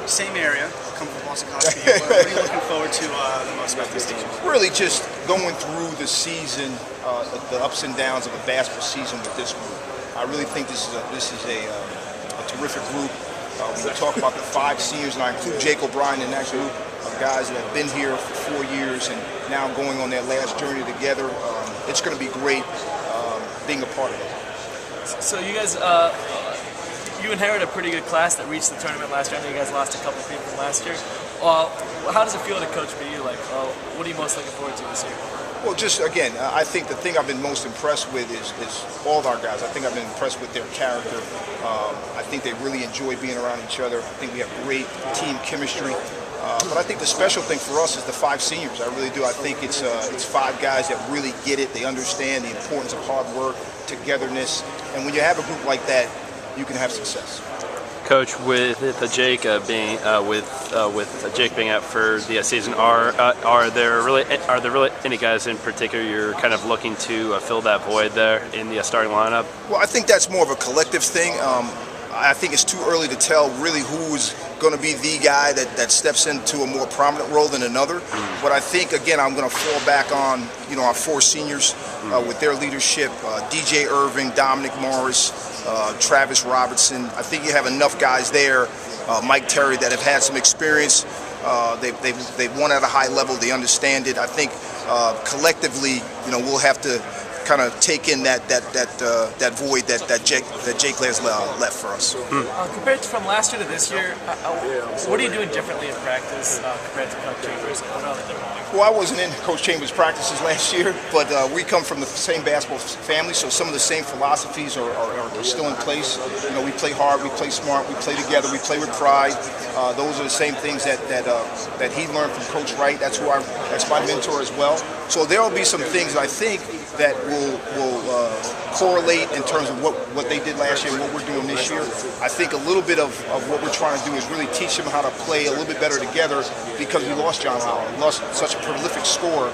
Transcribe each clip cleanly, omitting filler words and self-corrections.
Same area, come from Boston College. What are you looking forward to the most about this season? Really just going through the season, the ups and downs of a basketball season with this group. I really think this is a terrific group. When you talk about the 5 seniors, and I include Jake O'Brien in that group of guys that have been here for 4 years and now going on their last journey together, it's going to be great being a part of it. So you guys, you inherited a pretty good class that reached the tournament last year. I know you guys lost a couple people from last year. How does it feel to coach for you? Like, what are you most looking forward to this year? Well, just again, I think the thing I've been most impressed with is all of our guys. I think I've been impressed with their character. I think they really enjoy being around each other. I think we have great team chemistry. But I think the special thing for us is the 5 seniors. I really do. I think it's 5 guys that really get it. They understand the importance of hard work, togetherness, and when you have a group like that, you can have success. Coach, with Jake being Jake being out for the season, are there really any guys in particular you're kind of looking to fill that void there in the starting lineup? Well, I think that's more of a collective thing. I think it's too early to tell really who's going to be the guy that steps into a more prominent role than another. But I think, again, I'm going to fall back on our 4 seniors with their leadership, DJ Irving, Dominic Morris, Travis Robertson. I think you have enough guys there, Mike Terry, that have had some experience. They've won at a high level. They understand it. I think collectively, we'll have to kind of take in that void that Jake has left for us. Compared from last year to this year, what are you doing differently in practice compared to Coach Chambers? What are the different things? Well, I wasn't in Coach Chambers' practices last year, but we come from the same basketball family, so some of the same philosophies are still in place. We play hard, we play smart, we play together, we play with pride. Those are the same things that he learned from Coach Wright. That's my mentor as well. So there will be some things I think that will correlate in terms of what they did last year and what we're doing this year. I think a little bit of what we're trying to do is really teach them how to play a little bit better together because we lost John Howell. We lost such a prolific scorer.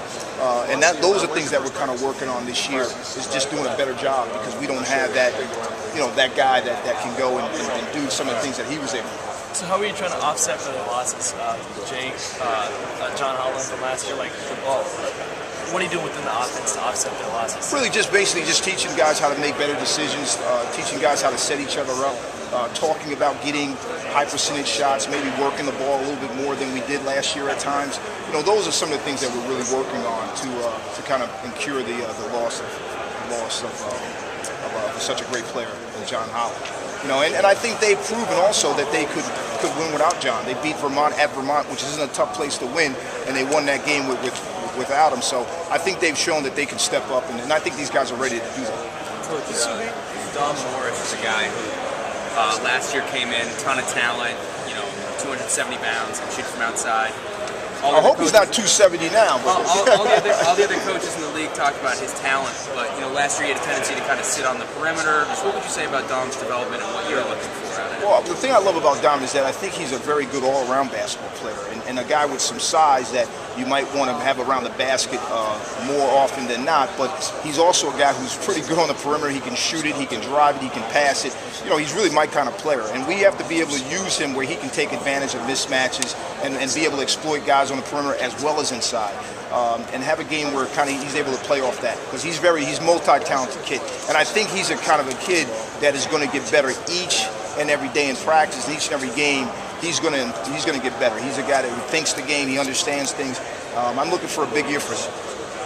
And those are things that we're kind of working on this year, is just doing a better job because we don't have that, that guy that can go and do some of the things that he was able to do. So how are you trying to offset the losses? Jake, John Holland from last year, what are you doing within the offense to offset their losses? Really basically teaching guys how to make better decisions, teaching guys how to set each other up, talking about getting high percentage shots, maybe working the ball a little bit more than we did last year at times. Those are some of the things that we're really working on to kind of incur the loss of such a great player in John Howell. And I think they've proven also that they could win without John. They beat Vermont at Vermont, which isn't a tough place to win, and they won that game without him. So I think they've shown that they can step up, and I think these guys are ready to do that. Dom Morris is a guy who last year came in, ton of talent, 270 pounds, can shoot from outside. I hope he's not 270 now. But all the other coaches in the league talked about his talent, but last year he had a tendency to kind of sit on the perimeter. So what would you say about Dom's development and what you're looking for out of it? Well, the thing I love about Dom is that I think he's a very good all-around basketball player and a guy with some size that you might want to have around the basket more often than not, but he's also a guy who's pretty good on the perimeter. He can shoot it, he can drive it, he can pass it. He's really my kind of player, and we have to be able to use him where he can take advantage of mismatches and be able to exploit guys on the perimeter as well as inside, and have a game where kind of he's able to play off that because he's multi-talented kid, and I think he's a kind of a kid that is going to get better each and every day in practice, and each and every game he's going to get better. He's a guy that thinks the game, he understands things. I'm looking for a big year for him.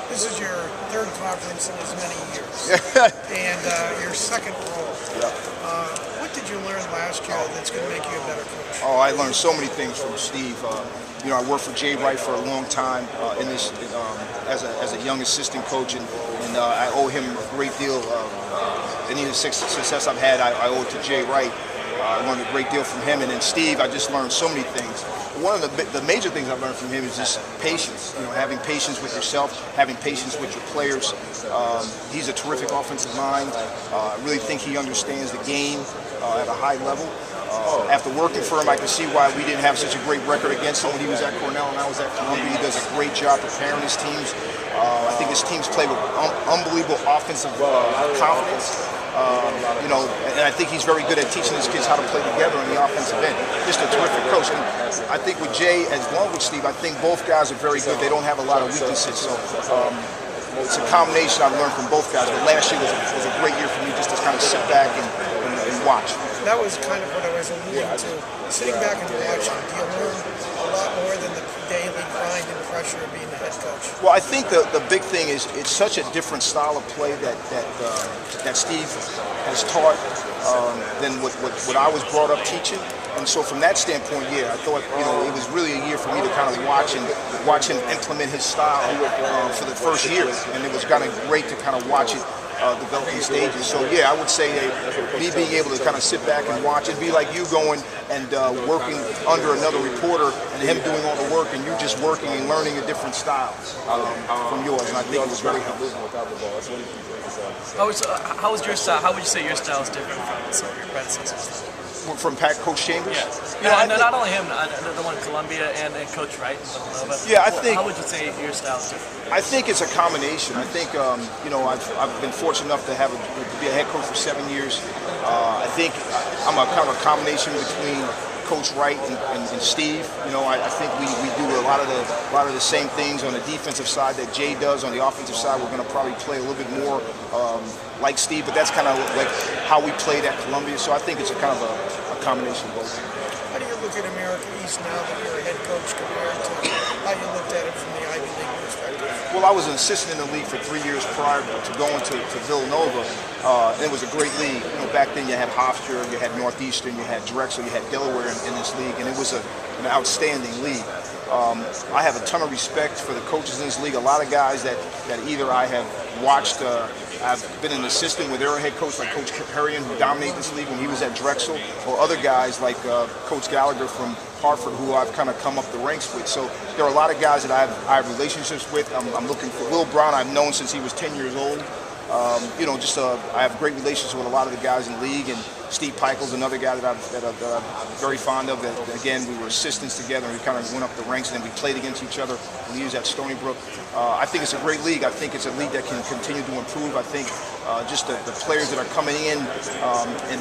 This is your 3rd conference in as many years, and your 2nd role. Yeah. What did you learn last year that's going to make you a better coach? Oh, I learned so many things from Steve. I worked for Jay Wright for a long time as a young assistant coach, and I owe him a great deal. Any of the success I've had, I owe it to Jay Wright. I learned a great deal from him, and then Steve, I just learned so many things. One of the major things I've learned from him is just patience. Having patience with yourself, having patience with your players. He's a terrific offensive mind. I really think he understands the game at a high level. After working for him, I can see why we didn't have such a great record against him when he was at Cornell and I was at Columbia. He does a great job preparing his teams. I think his teams play with unbelievable offensive confidence. You know, and I think he's very good at teaching his kids how to play together on the offensive end. Just a terrific coach. And I think with Jay, as well with Steve, I think both guys are very good. They don't have a lot of weaknesses. So it's a combination I've learned from both guys. But last year was a great year for me just to kind of sit back and watch. That was kind of what I was alluding to. Sitting back and watching, do you learn a lot more than the daily grind and pressure of being the head coach? Well, I think the big thing is it's such a different style of play that Steve has taught than what I was brought up teaching. And so from that standpoint, yeah, I thought, you know, it was really a year for me to kind of watch him implement his style for the first year. And it was kind of great to kind of watch it developing stages. So yeah, I would say me being able to kind of sit back and watch it, be like you going and working under another reporter and him doing all the work and you just working and learning a different style from yours. And I think it was very helpful. How was your style? How would you say your style is different from some of your predecessors? From Coach Chambers? Yeah. Not only him, the one in Columbia and Coach Wright in Villanova. Yeah, I think. How would you say your style is different? I think it's a combination. I think you know, I've been fortunate enough to be a head coach for 7 years. I think I'm a kind of a combination between Coach Wright and Steve. You know, I think we do a lot of the same things on the defensive side that Jay does. On the offensive side, we're going to probably play a little bit more like Steve, but that's kind of like how we played at Columbia. So I think it's a kind of a combination of both. How do you look at America East now that you're a head coach compared to how you looked at it from the Ivy League perspective? Well, I was an assistant in the league for 3 years prior to going to Villanova. And it was a great league. You know, back then you had Hofstra, you had Northeastern, you had Drexel, you had Delaware in this league, and it was an outstanding league. I have a ton of respect for the coaches in this league. A lot of guys that either I have watched, I've been an assistant with their head coach like Coach Herrion, who dominated this league when he was at Drexel, or other guys like Coach Gallagher from Hartford, who I've kind of come up the ranks with. So there are a lot of guys that I have relationships with. I'm looking for Will Brown. I've known since he was 10 years old. You know, just I have great relationships with a lot of the guys in the league, and Steve Pikel's another guy that I'm very fond of. That, again, we were assistants together, and we kind of went up the ranks, and then we played against each other when he was at Stony Brook. I think it's a great league. I think it's a league that can continue to improve. I think just the players that are coming in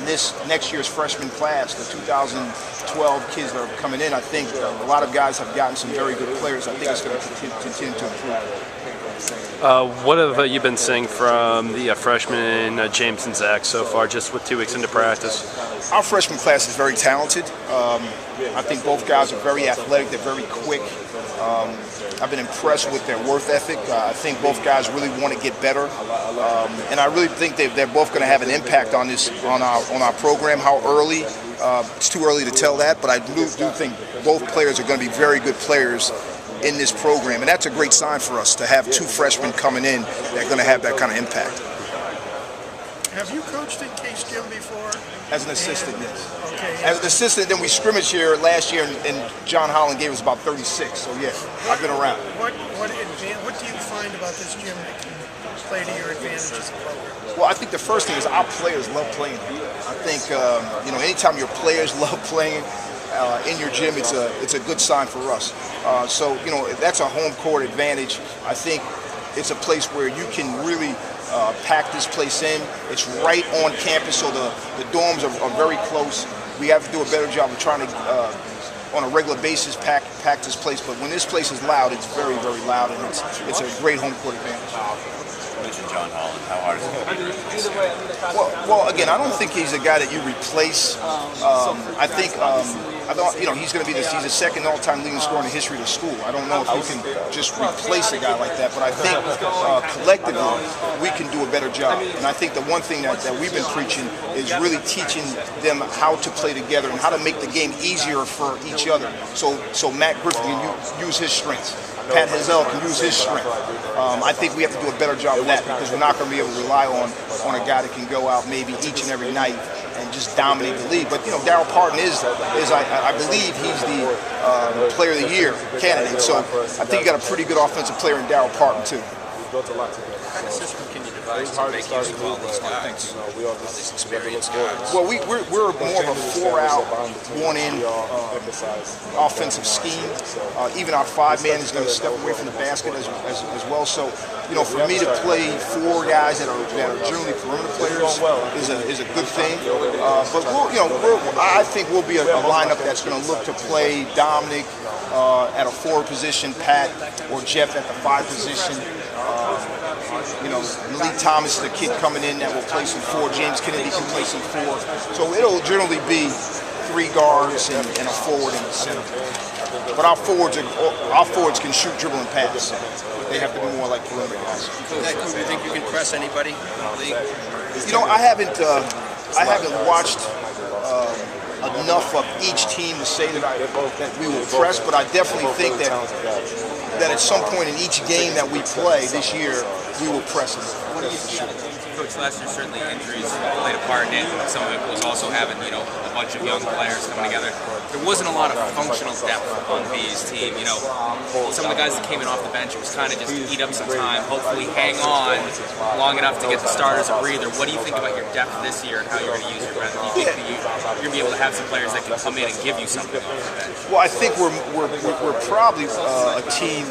this next year's freshman class, the 2012 kids that are coming in, I think a lot of guys have gotten some very good players. I think it's going to continue to improve. What have you been seeing from the freshmen, James and Zach, so far, just with 2 weeks into practice? Our freshman class is very talented. I think both guys are very athletic. They're very quick. I've been impressed with their work ethic. I think both guys really want to get better, and I really think they're both going to have an impact on our program. How early? It's too early to tell that, but I do think both players are going to be very good players in this program, and that's a great sign for us to have 2 freshmen coming in that are going to have that kind of impact. Have you coached in Case Gym before? As an assistant, yes. Okay. As an assistant, then we scrimmaged here last year, and John Holland gave us about 36. So yeah, I've been around. What do you find about this gym that can play to your advantage as a program? Well, I think the first thing is our players love playing here. I think you know, anytime your players love playing in your gym, it's a good sign for us. So you know, that's a home court advantage. I think it's a place where you can really pack this place in. It's right on campus, so the dorms are very close. We have to do a better job of trying to, on a regular basis, pack this place. But when this place is loud, it's very, very loud, and it's a great home court advantage. Mentioned John Holland. How hard is it? Well, again, I don't think he's a guy that you replace. I think you know, he's going to be he's the second all-time leading scorer in the history of the school. I don't know if we can just replace a guy like that, but I think collectively we can do a better job. And I think the one thing that we've been preaching is really teaching them how to play together and how to make the game easier for each other. So Matt Griffin can use his strengths. Pat Hazel can use his strength. I think we have to do a better job of that, because we're not going to be able to rely on a guy that can go out maybe each and every night and just dominate the league. But you know, Daryl Parton is I believe he's the Player of the Year candidate. So I think you got a pretty good offensive player in Daryl Parton too. What kind of system can you devise to make use of all these guys? All these experienced guys. Well, we're more of a 4-out, 1-in offensive scheme. Even our 5-man is going to step away from the basket as well. So, for me to play 4 guys that are generally perimeter players is a good thing. But I think we'll be a lineup that's going to look to play Dominic at a 4 position, Pat or Jeff at the 5 position. Malik Thomas, the kid coming in that will play some 4. James Kennedy can play some 4. So it'll generally be 3 guards and a forward in the center. But our forwards can shoot, dribble, and pass. They have to be more like perimeter guys. Do you think you can press anybody in the league? I haven't watched enough of each team to say that we will press, but I definitely think that at some point in each game that we play this year, we will press them. Coach, last year certainly injuries played a part in it. Some of it was also having, a bunch of young players coming together. There wasn't a lot of functional depth on B's team. Some of the guys that came in off the bench, it was kind of just eat up some time, hopefully hang on long enough to get the starters a breather. What do you think about your depth this year and how you're going to use your breadth? Do you think that you're going to be able to have some players that can come in and give you something off the bench? Well, I think we're probably a team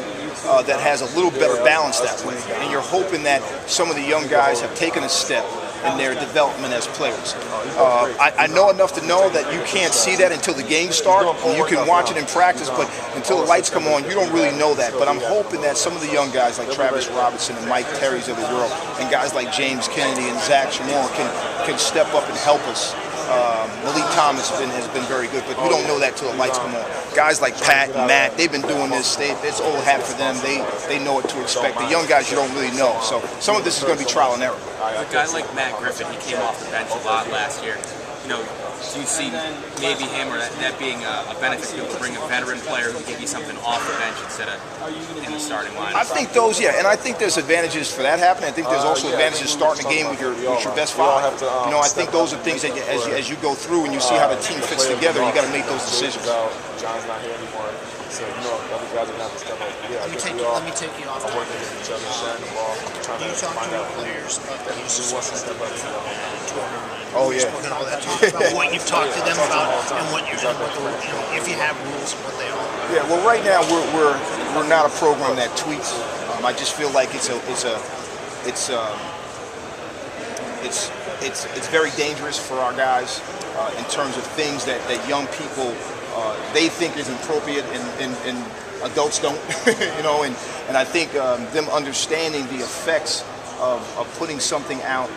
that has a little better balance that way, and you're hoping that some of the young guys have taken a step in their development as players. I know enough to know that you can't see that until the games start. You can watch it in practice, but until the lights come on, you don't really know that. But I'm hoping that some of the young guys like Travis Robinson and Mike Terry's of the world, and guys like James Kennedy and Zach Chamorro can step up and help us. Malik Thomas has been very good, but we don't know that till the lights come on. Guys like Pat and Matt, they've been doing this. It's old hat for them. They know what to expect. The young guys, you don't really know. So some of this is going to be trial and error. A guy like Matt Griffin, he came off the bench a lot last year. Do you see maybe him or that being a benefit to be able to bring a veteran player who can give you something off the bench instead of in the starting line? I think and I think there's advantages for that happening. I think there's also advantages starting a game with your best 5. I think those are things that as you go through and you see how the team fits together, you got to make those decisions. John's not here anymore. So, other guys are going to have to step up. Let me take you off topic. Do you talk to players about the use of social media? Oh, yeah. And all that talk about what you've talked to them about and what if you have rules and what they are. Yeah, well, right now we're not a program that tweets. I just feel like it's very dangerous for our guys in terms of things that young people they think is appropriate and adults don't, and I think them understanding the effects of putting something out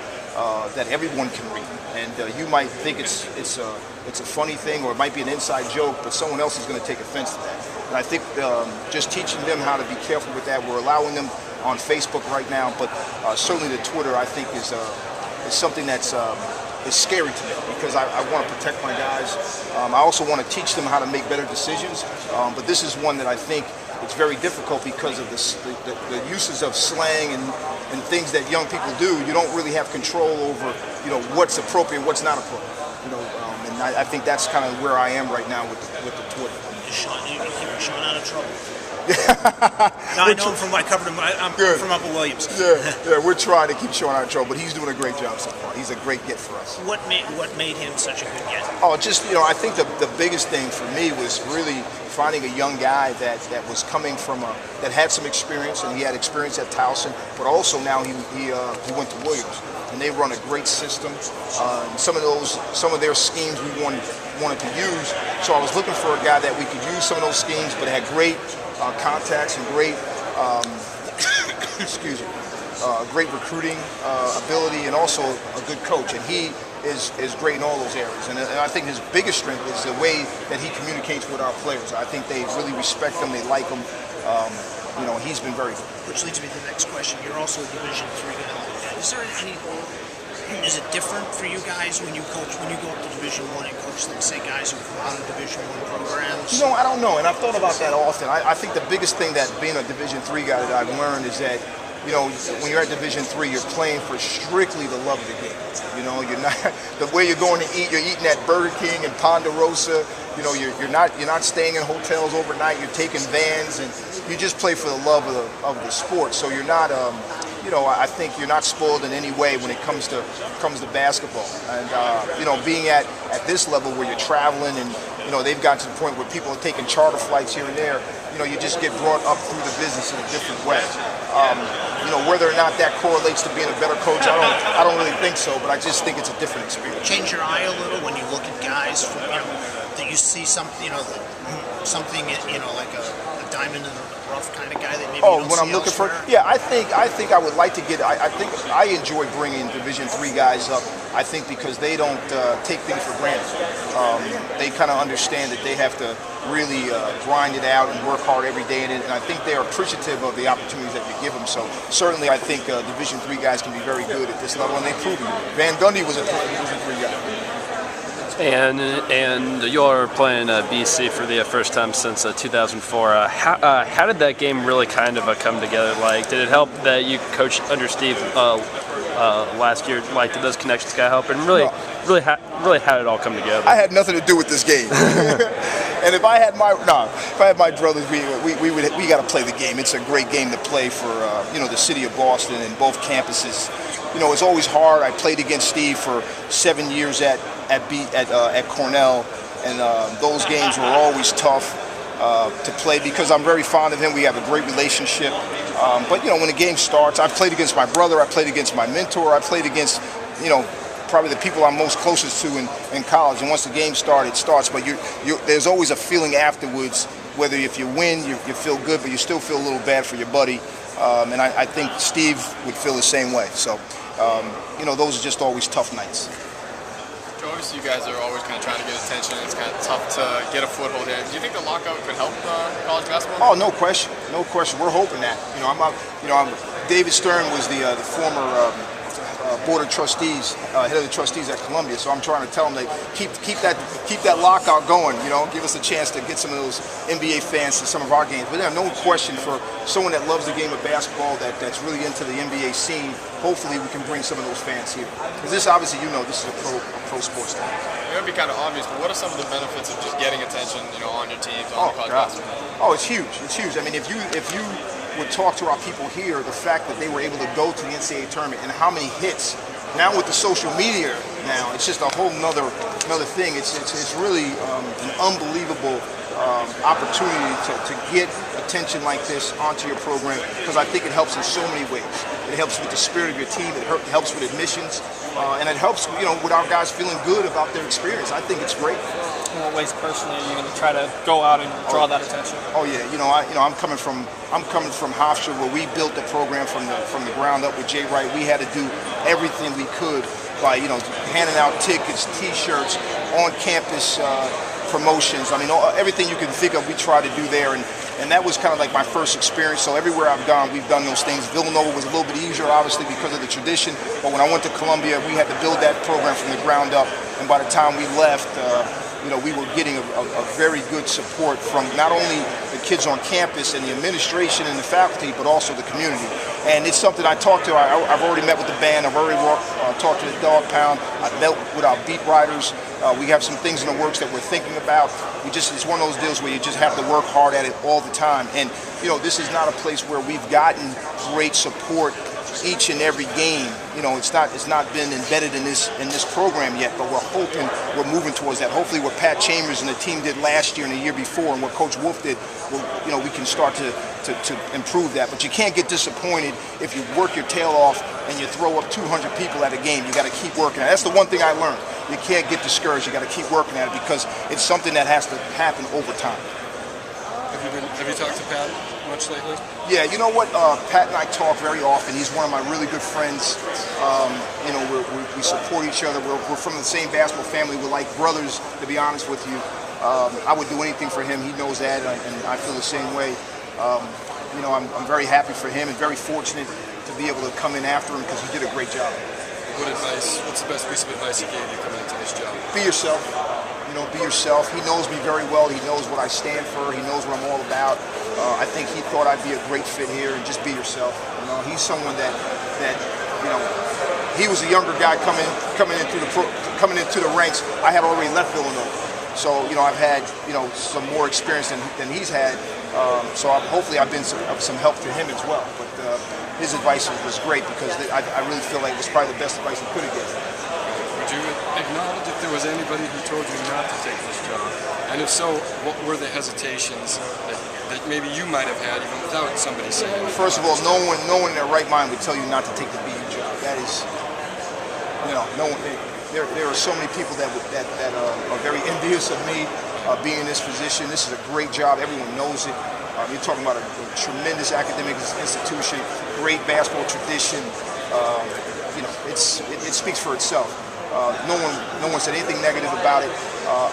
that everyone can read, and you might think it's a funny thing or it might be an inside joke, but someone else is going to take offense to that. And I think just teaching them how to be careful with that. We're allowing them on Facebook right now, but certainly the Twitter I think is something that's is scary to me because I want to protect my guys. I also want to teach them how to make better decisions, but this is one that I think it's very difficult because of the uses of slang and things that young people do. You don't really have control over what's appropriate, what's not appropriate. And I think that's kind of where I am right now with the Twitter. You keep Sean out of trouble. Now I know him from I covered him. I'm from Upper Williams. Yeah, we're trying to keep Sean out of trouble, but he's doing a great job so far. He's a great get for us. What made him such a good get? Oh, just I think the biggest thing for me was really finding a young guy that was coming from that had some experience, and he had experience at Towson, but also now he went to Williams, and they run a great system. Some of their schemes we wanted to use, so I was looking for a guy that we could use some of those schemes, but had great contacts and great great recruiting ability, and also a good coach, and he is great in all those areas. And I think his biggest strength is the way that he communicates with our players. I think they really respect him, they like him. He's been very good. Which leads me to the next question. You're also a Division III guy. Is it different for you guys when you go up to Division I and coach, let's say, guys who come out of Division I programs? I don't know, and I've thought about that often. I think the biggest thing that being a Division III guy that I've learned is that, when you're at Division III, you're playing for strictly the love of the game. You're not the way you're going to eat. You're eating at Burger King and Ponderosa. You're not staying in hotels overnight. You're taking vans, and you just play for the love of the sport. So you're not you know, I think you're not spoiled in any way when it comes to basketball. And you know, being at this level where you're traveling and you know they've gotten to the point where people are taking charter flights here and there. You know, you just get brought up through the business in a different way. You know, whether or not that correlates to being a better coach, I don't really think so. But I just think it's a different experience. Change your eye a little when you look at guys from, you know, that you see something, you know, something, you know, like a diamond in the rough kind of guy that maybe you don't when I'm see looking elsewhere? for, yeah, I think I would like to get. I think I enjoy bringing Division III guys up. I think because they don't take things for granted. They kind of understand that they have to really grind it out and work hard every day, and I think they are appreciative of the opportunities that you give them. So certainly, I think Division III guys can be very good at this level, and they prove it. Van Gundy was a Division III guy. And you're playing BC for the first time since 2004. How did that game really kind of come together? Like, did it help that you coached under Steve last year? Like, did those connections kind of help? And really, how did it all come together? I had nothing to do with this game. And if I had my brothers, we got to play the game. It's a great game to play for you know, the city of Boston and both campuses. You know, it's always hard. I played against Steve for 7 years at Cornell, and those games were always tough to play because I'm very fond of him. We have a great relationship. But you know, when the game starts, I played against my brother. I played against my mentor. I played against, you know, probably the people I'm most closest to in college. And once the game starts, it starts. But there's always a feeling afterwards. Whether if you win, you feel good, but you still feel a little bad for your buddy. And I think Steve would feel the same way. So, you know, those are just always tough nights. Obviously, you guys are always kind of trying to get attention. It's kind of tough to get a foothold here. Do you think the lockout could help college basketball? Oh, no question, no question. We're hoping that. You know, David Stern was the former board of trustees, head of the trustees at Columbia. So I'm trying to tell them to keep that lockout going. You know, give us a chance to get some of those NBA fans to some of our games. But there's no question for someone that loves the game of basketball, that's really into the NBA scene. Hopefully, we can bring some of those fans here. Because this, obviously, you know, this is a pro sports team. It would be kind of obvious, but what are some of the benefits of just getting attention, you know, on your teams, on college basketball? Oh, it's huge. It's huge. I mean, if you would talk to our people here, the fact that they were able to go to the NCAA tournament and how many hits. Now with the social media, it's just a whole nother thing. It's really an unbelievable opportunity to get attention like this onto your program, because I think it helps in so many ways. It helps with the spirit of your team. It helps with admissions, and it helps, you know, with our guys feeling good about their experience. I think it's great. In what ways personally are you going to try to go out and draw that attention? Oh yeah, I'm coming from Hofstra, where we built the program from the ground up with Jay Wright. We had to do everything we could by, you know, handing out tickets, T-shirts, on-campus promotions. I mean, everything you can think of, we try to do there, and that was kind of like my first experience. So everywhere I've gone, we've done those things. Villanova was a little bit easier, obviously, because of the tradition. But when I went to Columbia, we had to build that program from the ground up. And by the time we left, you know, we were getting a very good support from not only the kids on campus and the administration and the faculty, but also the community. And it's something I talked to. I've already met with the band. I've already talked to the Dog Pound. I've met with our beat writers. We have some things in the works that we're thinking about. It's one of those deals where you just have to work hard at it all the time. And you know, this is not a place where we've gotten great support each and every game. You know, it's not been embedded in this program yet, but we're hoping we're moving towards that. Hopefully, what Pat Chambers and the team did last year and the year before, and what Coach Wolf did, you know, we can start to improve that. But you can't get disappointed if you work your tail off and you throw up 200 people at a game. You got to keep working at it. That's the one thing I learned. You can't get discouraged. You got to keep working at it, because it's something that has to happen over time. Have you talked to Pat much lately? Yeah, you know what? Pat and I talk very often. He's one of my really good friends. You know, we support each other. We're from the same basketball family. We're like brothers, to be honest with you. I would do anything for him. He knows that, and I feel the same way. You know, I'm very happy for him and very fortunate to be able to come in after him, because he did a great job. What's the best piece of advice he gave you coming into this job? Be yourself. You know, be yourself. He knows me very well. He knows what I stand for. He knows what I'm all about. I think he thought I'd be a great fit here, and just be yourself. You know, he's someone that you know, he was a younger guy coming into the ranks. I had already left Villanova. So I've had some more experience than he's had. So hopefully I've been of some help to him as well. But his advice was great because I really feel like it was probably the best advice he could have given. Would you acknowledge if there was anybody who told you not to take this job? And if so, what were the hesitations that maybe you might have had even without somebody saying it? First of all, no one in their right mind would tell you not to take the BU job. That is, no one. There are so many people that are very envious of me being in this position. This is a great job. Everyone knows it. You're talking about a tremendous academic institution, great basketball tradition. It speaks for itself. No one said anything negative about it.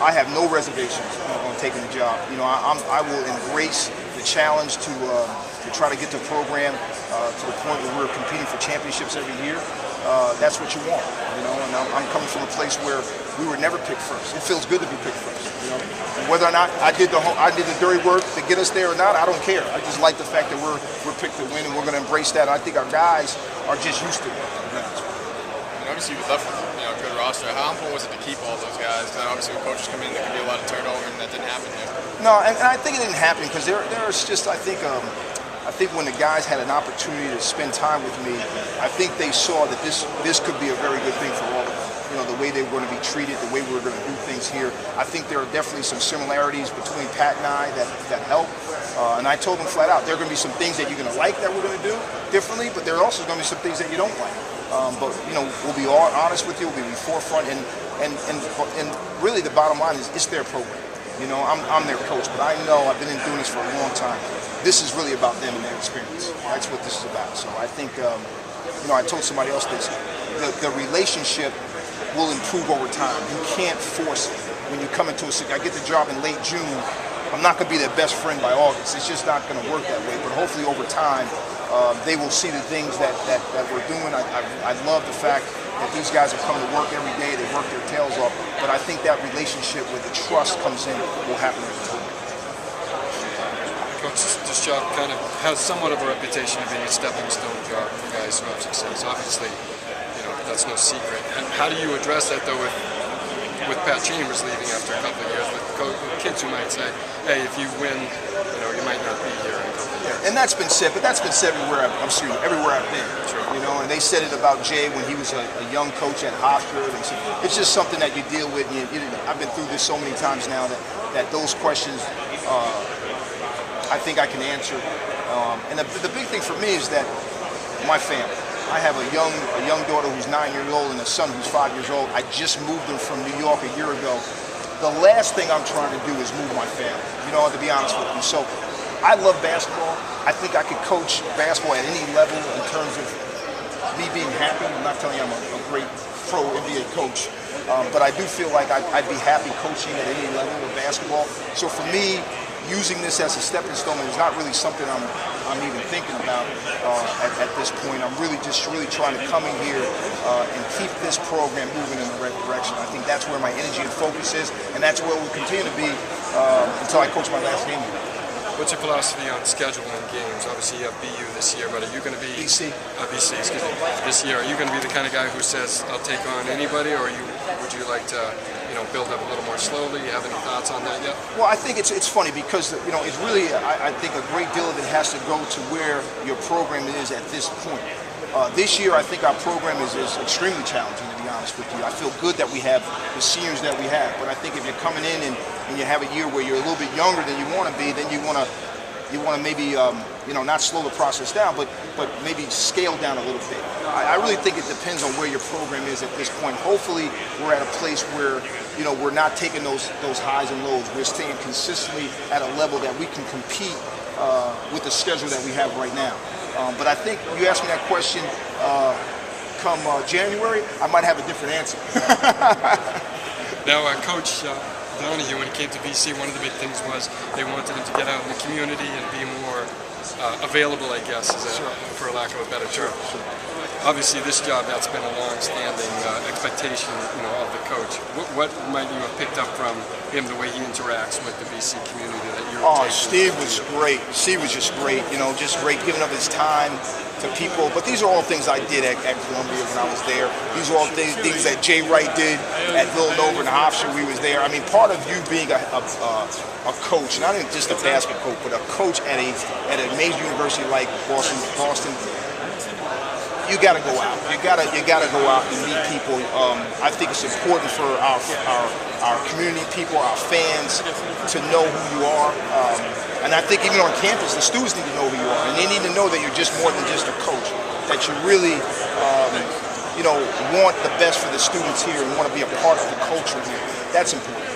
I have no reservations on taking the job. I will embrace the challenge to try to get the program to the point where we're competing for championships every year. That's what you want, and I'm coming from a place where we were never picked first. It feels good to be picked first, And whether or not I did the dirty work to get us there or not, I don't care. I just like the fact that we're picked to win, and we're going to embrace that. And I think our guys are just used to it. Obviously, you left a good roster. How important was it to keep all those guys? Because obviously, when coaches come in, there can be a lot of turnover, and that didn't happen here. No, and I think it didn't happen because there's just I think when the guys had an opportunity to spend time with me, I think they saw that this could be a very good thing for all of them. The way they were going to be treated, the way we were going to do things here. I think there are definitely some similarities between Pat and I that help. And I told them flat out, there are going to be some things that you're going to like that we're going to do differently, but there are also going to be some things that you don't like. But we'll be all honest with you. We'll be forefront, and really the bottom line is it's their program. I'm their coach, but I know I've been doing this for a long time. This is really about them and their experience. That's what this is about. So I think, I told somebody else this. The relationship will improve over time. You can't force it. When you come into I get the job in late June, I'm not going to be their best friend by August. It's just not going to work that way. But hopefully over time, they will see the things that we're doing. I love the fact that these guys are coming to work every day. They work their tails off. But I think that relationship where the trust comes in will happen over time. Coach, this job kind of has somewhat of a reputation of being a stepping stone job for guys who have success. Obviously, that's no secret. And how do you address that, though, with Pat Chambers leaving after a couple of years, with kids who might say, hey, if you win, you might not be here in a couple of years. And that's been said, but that's been said everywhere I've been. Sure. And they said it about Jay when he was a young coach at Hofstra. It's just something that you deal with. I've been through this so many times now that those questions I think I can answer. And the big thing for me is that my family. I have a young daughter who's 9 years old and a son who's 5 years old. I just moved them from New York a year ago. The last thing I'm trying to do is move my family, to be honest with you. So I love basketball. I think I could coach basketball at any level in terms of me being happy. I'm not telling you I'm a great pro NBA coach, but I do feel like I'd be happy coaching at any level of basketball. So for me, using this as a stepping stone is not really something I'm even thinking about at this point. I'm really trying to come in here and keep this program moving in the right direction. I think that's where my energy and focus is, and that's where we'll continue to be until I coach my last game here. What's your philosophy on scheduling games? Obviously, you have BU this year, but are you going to be BC, excuse me, this year? Are you going to be the kind of guy who says, "I'll take on anybody," or would you like to, build up a little more slowly? You have any thoughts on that yet? Well, I think it's funny because it's really I think a great deal of it has to go to where your program is at this point. This year, I think our program is extremely challenging, to be honest with you. I feel good that we have the seniors that we have, but I think if you're coming in and you have a year where you're a little bit younger than you want to be, then you want to maybe not slow the process down, but maybe scale down a little bit. I really think it depends on where your program is at this point. Hopefully, we're at a place where we're not taking those highs and lows. We're staying consistently at a level that we can compete with the schedule that we have right now. But I think you asked me that question come January, I might have a different answer. Now, Coach Donahue, when he came to BC, one of the big things was they wanted him to get out in the community and be more available, I guess, for lack of a better term. Obviously, this job, that's been a long-standing expectation, of the coach. What might you have picked up from him, the way he interacts with the BC community that you're taking? Steve was great. Steve was just great, just great, giving up his time to people. But these are all things I did at Columbia when I was there. These are all things that Jay Wright did at Villanova and Hofstra. We was there. I mean, part of you being a coach, not even just a basketball coach, but a coach at a major university like Boston. You got to go out. You got to go out and meet people. I think it's important for our community people, our fans, to know who you are. And I think even on campus, the students need to know who you are, and they need to know that you're just more than just a coach. That you really, want the best for the students here and want to be a part of the culture here. That's important.